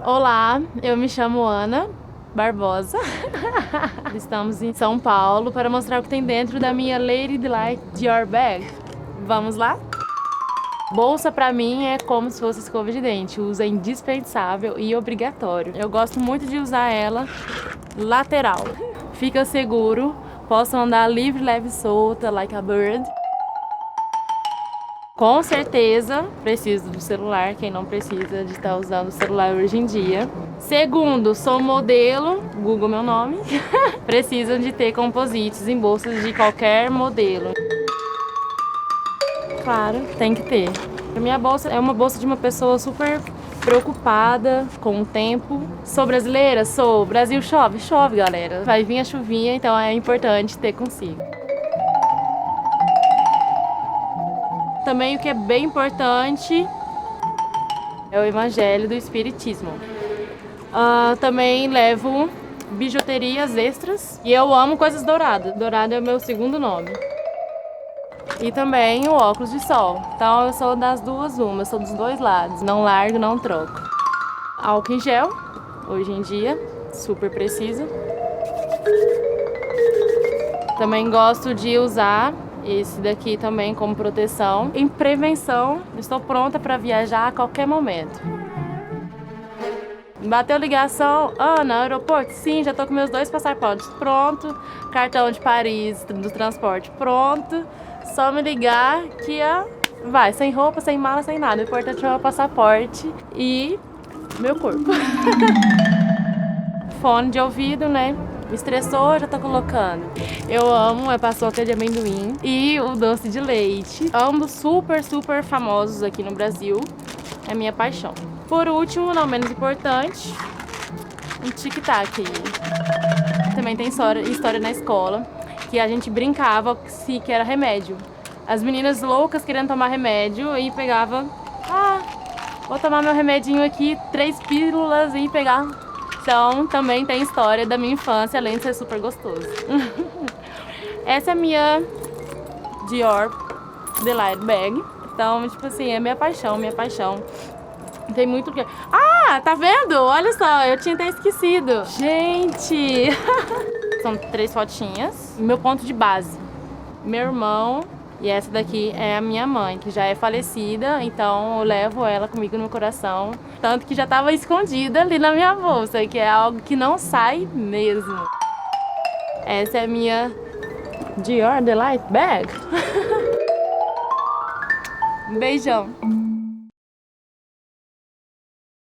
Olá, eu me chamo Ana Barbosa. Estamos em São Paulo para mostrar o que tem dentro da minha Lady D-Lite Dior bag. Vamos lá? Bolsa pra mim é como se fosse escova de dente. Uso é indispensável e obrigatório. Eu gosto muito de usar ela lateral. Fica seguro, posso andar livre, leve e solta, like a bird. Com certeza, preciso do celular, quem não precisa de estar usando o celular hoje em dia. Segundo, sou modelo, Google meu nome, precisam de ter composites em bolsas de qualquer modelo. Claro, tem que ter. A minha bolsa é uma bolsa de uma pessoa super preocupada com o tempo. Sou brasileira? Sou. Brasil chove? Chove, galera. Vai vir a chuvinha, então é importante ter consigo. Também o que é bem importante é o evangelho do espiritismo. Também levo bijuterias extras e eu amo coisas douradas. Dourado é o meu segundo nome. E também o óculos de sol. Então eu sou das duas uma, eu sou dos dois lados. Não largo, não troco. Álcool em gel, hoje em dia, super preciso. Também gosto de usar esse daqui também como proteção. Em prevenção, estou pronta para viajar a qualquer momento. Bateu ligação, Ana, aeroporto? Sim, já tô com meus 2 passaportes pronto. Cartão de Paris do transporte pronto. Só me ligar que vai, sem roupa, sem mala, sem nada. O importante é o meu passaporte e meu corpo. Fone de ouvido, né? Me estressou, já tô colocando. Eu amo a paçoca de amendoim e o doce de leite. Ambos super, super famosos aqui no Brasil. É minha paixão. Por último, não menos importante, um tic-tac. Também tem história na escola, que a gente brincava que era remédio. As meninas loucas querendo tomar remédio e pegava... vou tomar meu remedinho aqui, 3 pílulas e pegar... Então, também tem história da minha infância, além de ser super gostoso. Essa é a minha Dior D-Lite bag. Então, tipo assim, é minha paixão, minha paixão. Tem muito o que... tá vendo? Olha só, eu tinha até esquecido. Gente! São 3 fotinhas. Meu ponto de base. Meu irmão... E essa daqui é a minha mãe, que já é falecida, então eu levo ela comigo no coração. Tanto que já estava escondida ali na minha bolsa, que é algo que não sai mesmo. Essa é a minha Dior D-Lite bag. Beijão!